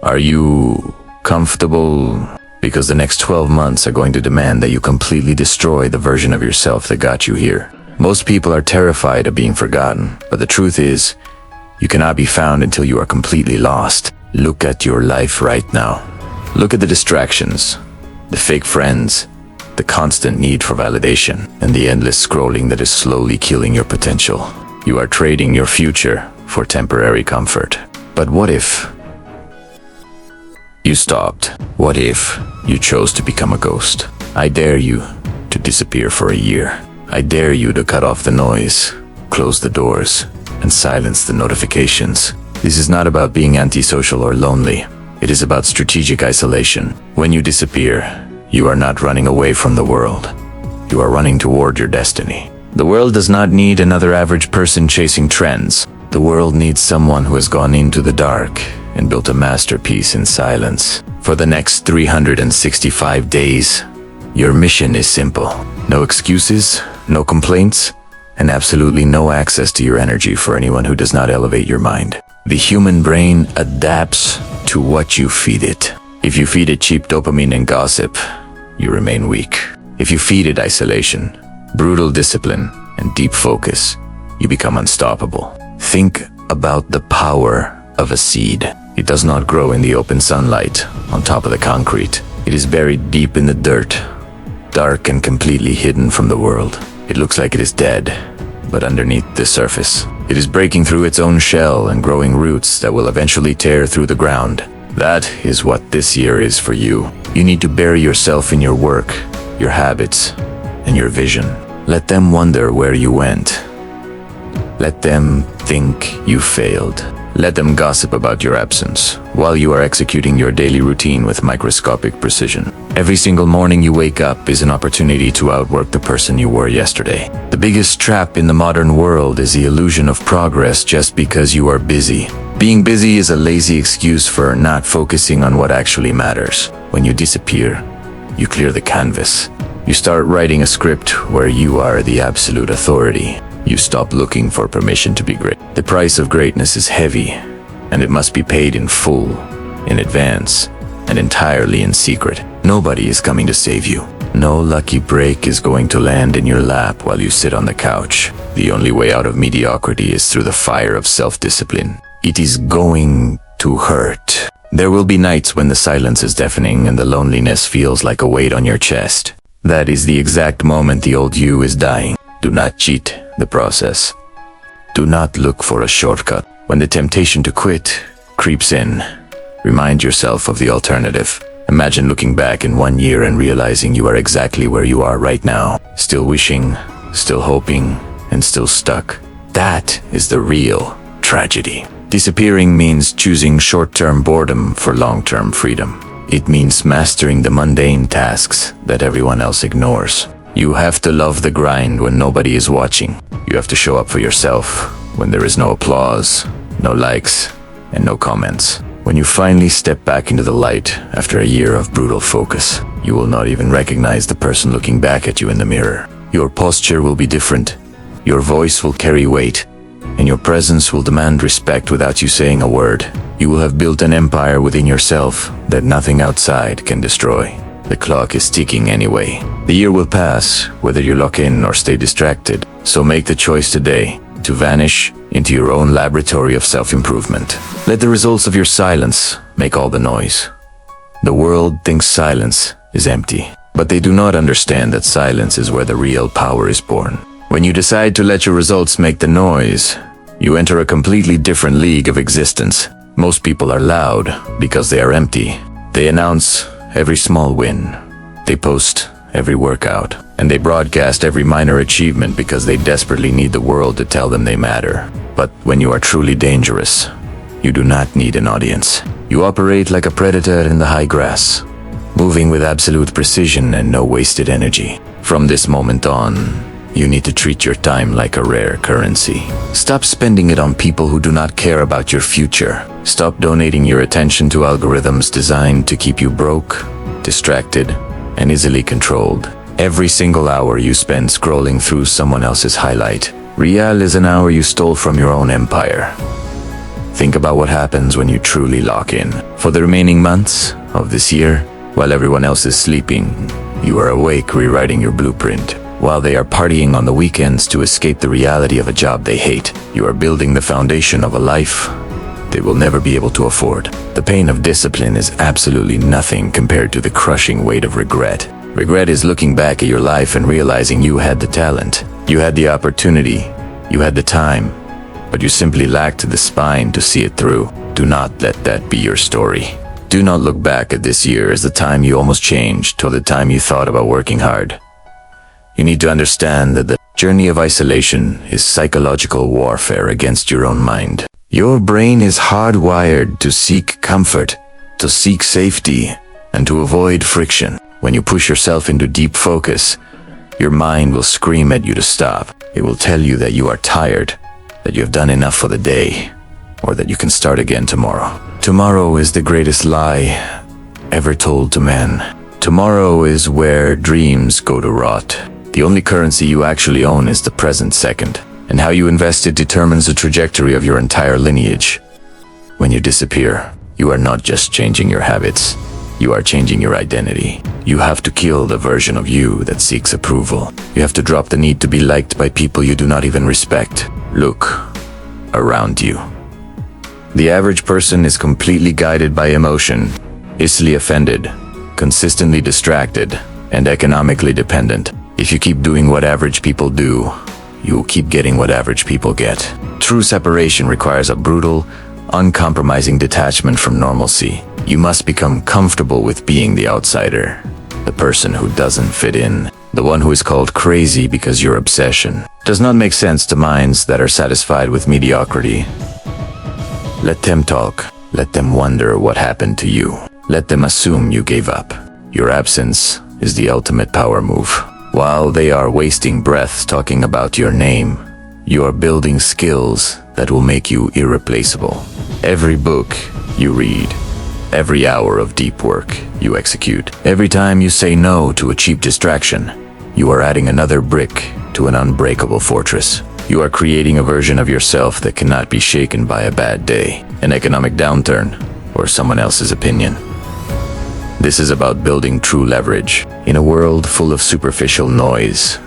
Are you comfortable? Because the next 12 months are going to demand that you completely destroy the version of yourself that got you here. Most people are terrified of being forgotten, but the truth is, you cannot be found until you are completely lost. Look at your life right now. Look at the distractions, the fake friends, the constant need for validation, and the endless scrolling that is slowly killing your potential. You are trading your future for temporary comfort. But what if you stopped? What if you chose to become a ghost? I dare you to disappear for a year. I dare you to cut off the noise, close the doors, and silence the notifications. This is not about being antisocial or lonely. It is about strategic isolation. When you disappear, you are not running away from the world. You are running toward your destiny. The world does not need another average person chasing trends. The world needs someone who has gone into the dark and built a masterpiece in silence. For the next 365 days, your mission is simple. No excuses, no complaints, and absolutely no access to your energy for anyone who does not elevate your mind. The human brain adapts to what you feed it. If you feed it cheap dopamine and gossip, you remain weak. If you feed it isolation, brutal discipline, and deep focus, you become unstoppable. Think about the power of a seed. It does not grow in the open sunlight, on top of the concrete. It is buried deep in the dirt, dark and completely hidden from the world. It looks like it is dead, but underneath the surface, it is breaking through its own shell and growing roots that will eventually tear through the ground. That is what this year is for you. You need to bury yourself in your work, your habits, and your vision. Let them wonder where you went. Let them think you failed. Let them gossip about your absence while you are executing your daily routine with microscopic precision. Every single morning you wake up is an opportunity to outwork the person you were yesterday. The biggest trap in the modern world is the illusion of progress just because you are busy. Being busy is a lazy excuse for not focusing on what actually matters. When you disappear, you clear the canvas. You start writing a script where you are the absolute authority. You stop looking for permission to be great. The price of greatness is heavy, and it must be paid in full, in advance, and entirely in secret. Nobody is coming to save you. No lucky break is going to land in your lap while you sit on the couch. The only way out of mediocrity is through the fire of self-discipline. It is going to hurt. There will be nights when the silence is deafening and the loneliness feels like a weight on your chest. That is the exact moment the old you is dying. Do not cheat the process. Do not look for a shortcut. When the temptation to quit creeps in, remind yourself of the alternative. Imagine looking back in 1 year and realizing you are exactly where you are right now. Still wishing, still hoping, and still stuck. That is the real tragedy. Disappearing means choosing short-term boredom for long-term freedom. It means mastering the mundane tasks that everyone else ignores. You have to love the grind when nobody is watching. You have to show up for yourself when there is no applause, no likes, and no comments. When you finally step back into the light after a year of brutal focus, you will not even recognize the person looking back at you in the mirror. Your posture will be different. Your voice will carry weight, and your presence will demand respect without you saying a word. You will have built an empire within yourself that nothing outside can destroy. The clock is ticking anyway. The year will pass, whether you lock in or stay distracted. So make the choice today to vanish into your own laboratory of self-improvement. Let the results of your silence make all the noise. The world thinks silence is empty, but they do not understand that silence is where the real power is born. When you decide to let your results make the noise, you enter a completely different league of existence. Most people are loud because they are empty. They announce every small win. They post every workout, and they broadcast every minor achievement because they desperately need the world to tell them they matter. But when you are truly dangerous, you do not need an audience. You operate like a predator in the high grass, moving with absolute precision and no wasted energy. From this moment on, you need to treat your time like a rare currency. Stop spending it on people who do not care about your future. Stop donating your attention to algorithms designed to keep you broke, distracted, and easily controlled. Every single hour you spend scrolling through someone else's highlight reel is an hour you stole from your own empire. Think about what happens when you truly lock in. For the remaining months of this year, while everyone else is sleeping, you are awake rewriting your blueprint. While they are partying on the weekends to escape the reality of a job they hate, you are building the foundation of a life they will never be able to afford. The pain of discipline is absolutely nothing compared to the crushing weight of regret. Regret is looking back at your life and realizing you had the talent, you had the opportunity, you had the time, but you simply lacked the spine to see it through. Do not let that be your story. Do not look back at this year as the time you almost changed or the time you thought about working hard. You need to understand that the journey of isolation is psychological warfare against your own mind. Your brain is hardwired to seek comfort, to seek safety, and to avoid friction. When you push yourself into deep focus, your mind will scream at you to stop. It will tell you that you are tired, that you have done enough for the day, or that you can start again tomorrow. Tomorrow is the greatest lie ever told to man. Tomorrow is where dreams go to rot. The only currency you actually own is the present second, and how you invest it determines the trajectory of your entire lineage. When you disappear, you are not just changing your habits, you are changing your identity. You have to kill the version of you that seeks approval. You have to drop the need to be liked by people you do not even respect. Look around you. The average person is completely guided by emotion, easily offended, consistently distracted, and economically dependent. If you keep doing what average people do, you will keep getting what average people get. True separation requires a brutal, uncompromising detachment from normalcy. You must become comfortable with being the outsider, the person who doesn't fit in, the one who is called crazy because your obsession does not make sense to minds that are satisfied with mediocrity. Let them talk. Let them wonder what happened to you. Let them assume you gave up. Your absence is the ultimate power move. While they are wasting breath talking about your name, you are building skills that will make you irreplaceable. Every book you read, every hour of deep work you execute, every time you say no to a cheap distraction, you are adding another brick to an unbreakable fortress. You are creating a version of yourself that cannot be shaken by a bad day, an economic downturn, or someone else's opinion. This is about building true leverage. In a world full of superficial noise,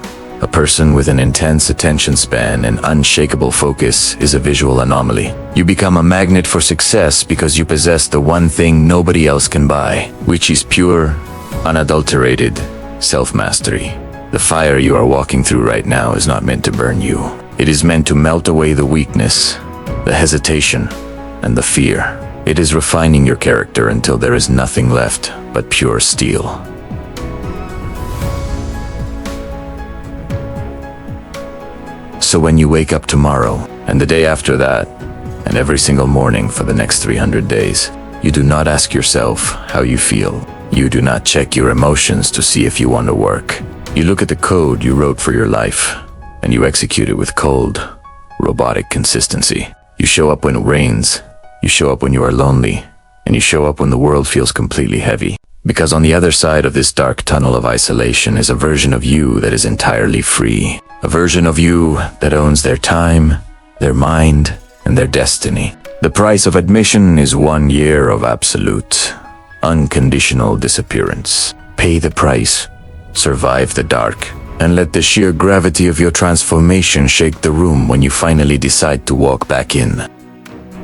a person with an intense attention span and unshakable focus is a visual anomaly. You become a magnet for success because you possess the one thing nobody else can buy, which is pure, unadulterated self-mastery. The fire you are walking through right now is not meant to burn you. It is meant to melt away the weakness, the hesitation, and the fear. It is refining your character until there is nothing left but pure steel. So when you wake up tomorrow, and the day after that, and every single morning for the next 300 days, you do not ask yourself how you feel. You do not check your emotions to see if you want to work. You look at the code you wrote for your life, and you execute it with cold, robotic consistency. You show up when it rains, you show up when you are lonely, and you show up when the world feels completely heavy. Because on the other side of this dark tunnel of isolation is a version of you that is entirely free. A version of you that owns their time, their mind, and their destiny. The price of admission is 1 year of absolute, unconditional disappearance. Pay the price, survive the dark, and let the sheer gravity of your transformation shake the room when you finally decide to walk back in.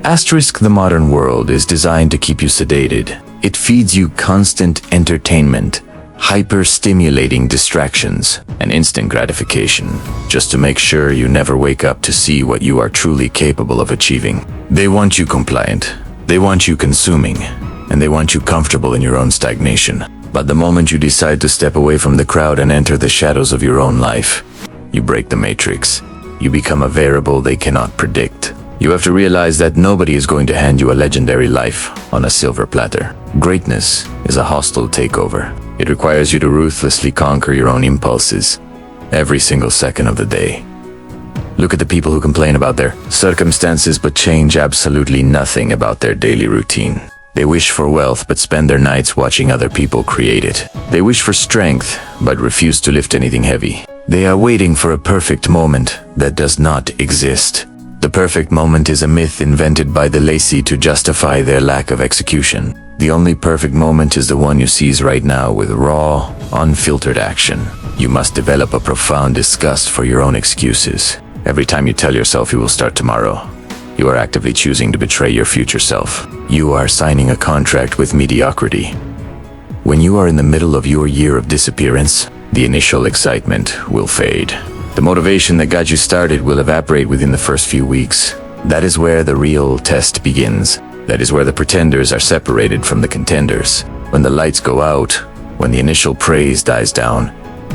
Asterisk, the modern world is designed to keep you sedated. It feeds you constant entertainment, hyper-stimulating distractions, and instant gratification, just to make sure you never wake up to see what you are truly capable of achieving. They want you compliant, they want you consuming, and they want you comfortable in your own stagnation. But the moment you decide to step away from the crowd and enter the shadows of your own life, you break the matrix. You become a variable they cannot predict. You have to realize that nobody is going to hand you a legendary life on a silver platter. Greatness is a hostile takeover. It requires you to ruthlessly conquer your own impulses every single second of the day. Look at the people who complain about their circumstances but change absolutely nothing about their daily routine. They wish for wealth but spend their nights watching other people create it. They wish for strength but refuse to lift anything heavy. They are waiting for a perfect moment that does not exist. The perfect moment is a myth invented by the lazy to justify their lack of execution. The only perfect moment is the one you seize right now with raw, unfiltered action. You must develop a profound disgust for your own excuses. Every time you tell yourself you will start tomorrow, you are actively choosing to betray your future self. You are signing a contract with mediocrity. When you are in the middle of your year of disappearance, the initial excitement will fade. The motivation that got you started will evaporate within the first few weeks. That is where the real test begins. That is where the pretenders are separated from the contenders. When the lights go out, when the initial praise dies down,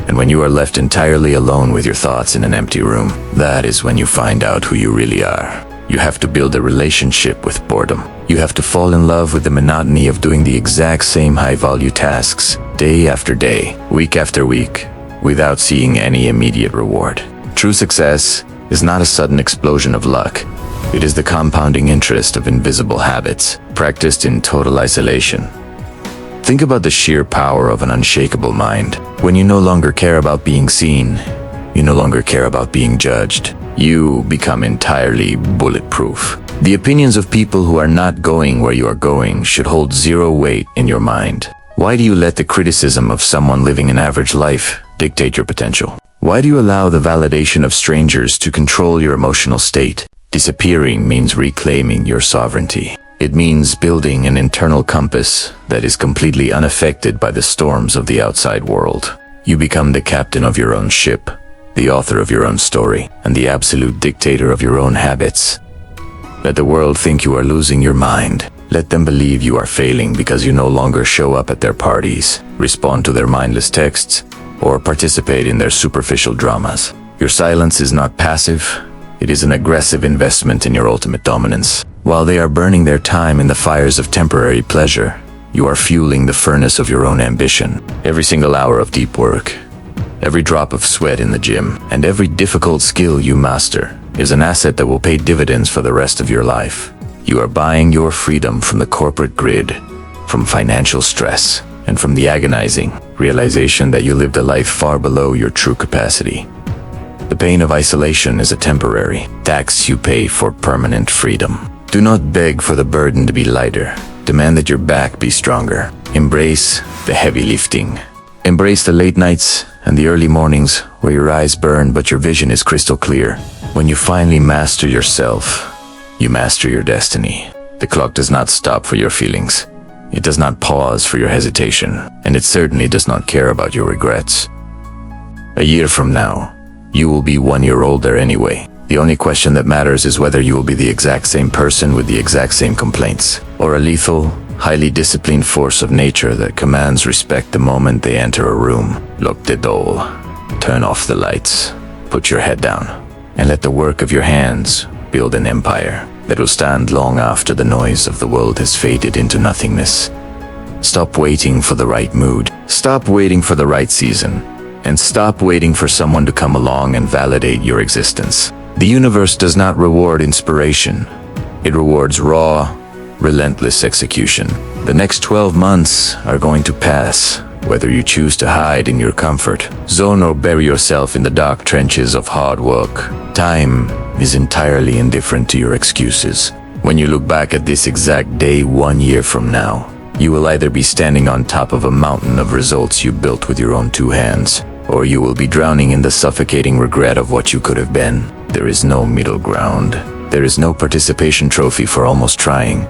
and when you are left entirely alone with your thoughts in an empty room, that is when you find out who you really are. You have to build a relationship with boredom. You have to fall in love with the monotony of doing the exact same high-value tasks, day after day, week after week, without seeing any immediate reward. True success is not a sudden explosion of luck. It is the compounding interest of invisible habits, practiced in total isolation. Think about the sheer power of an unshakable mind. When you no longer care about being seen, you no longer care about being judged. You become entirely bulletproof. The opinions of people who are not going where you are going should hold zero weight in your mind. Why do you let the criticism of someone living an average life dictate your potential? Why do you allow the validation of strangers to control your emotional state? Disappearing means reclaiming your sovereignty. It means building an internal compass that is completely unaffected by the storms of the outside world. You become the captain of your own ship, the author of your own story, and the absolute dictator of your own habits. Let the world think you are losing your mind. Let them believe you are failing because you no longer show up at their parties, respond to their mindless texts, or participate in their superficial dramas. Your silence is not passive. It is an aggressive investment in your ultimate dominance. While they are burning their time in the fires of temporary pleasure, you are fueling the furnace of your own ambition. Every single hour of deep work, every drop of sweat in the gym, and every difficult skill you master is an asset that will pay dividends for the rest of your life. You are buying your freedom from the corporate grid, from financial stress, and from the agonizing realization that you lived a life far below your true capacity. The pain of isolation is a temporary tax you pay for permanent freedom. Do not beg for the burden to be lighter. Demand that your back be stronger. Embrace the heavy lifting. Embrace the late nights and the early mornings where your eyes burn but your vision is crystal clear. When you finally master yourself, you master your destiny. The clock does not stop for your feelings. It does not pause for your hesitation, and it certainly does not care about your regrets. A year from now, you will be 1 year older anyway. The only question that matters is whether you will be the exact same person with the exact same complaints, or a lethal, highly disciplined force of nature that commands respect the moment they enter a room. Lock the door, turn off the lights, put your head down, and let the work of your hands build an empire that will stand long after the noise of the world has faded into nothingness. Stop waiting for the right mood. Stop waiting for the right season. And stop waiting for someone to come along and validate your existence. The universe does not reward inspiration. It rewards raw, relentless execution. The next 12 months are going to pass, whether you choose to hide in your comfort zone or bury yourself in the dark trenches of hard work. Time is entirely indifferent to your excuses. When you look back at this exact day 1 year from now, you will either be standing on top of a mountain of results you built with your own 2 hands, or you will be drowning in the suffocating regret of what you could have been. There is no middle ground. There is no participation trophy for almost trying.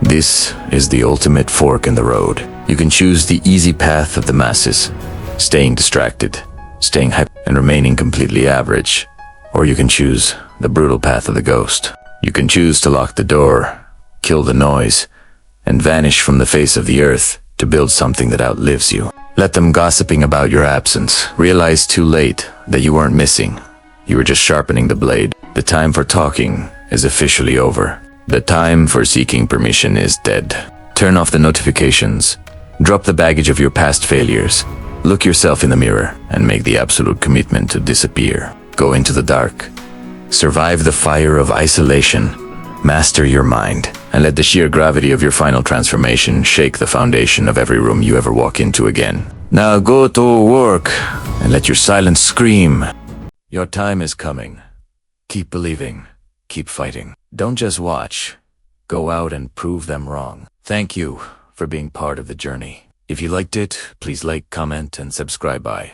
This is the ultimate fork in the road. You can choose the easy path of the masses, staying distracted, staying hyped, and remaining completely average. Or you can choose the brutal path of the ghost. You can choose to lock the door, kill the noise, and vanish from the face of the earth to build something that outlives you. Let them gossiping about your absence. Realize too late that you weren't missing. You were just sharpening the blade. The time for talking is officially over. The time for seeking permission is dead. Turn off the notifications. Drop the baggage of your past failures. Look yourself in the mirror and make the absolute commitment to disappear. Go into the dark. Survive the fire of isolation. Master your mind, and let the sheer gravity of your final transformation shake the foundation of every room you ever walk into again. Now go to work, and let your silence scream. Your time is coming. Keep believing. Keep fighting. Don't just watch. Go out and prove them wrong. Thank you for being part of the journey. If you liked it, please like, comment, and subscribe. Bye.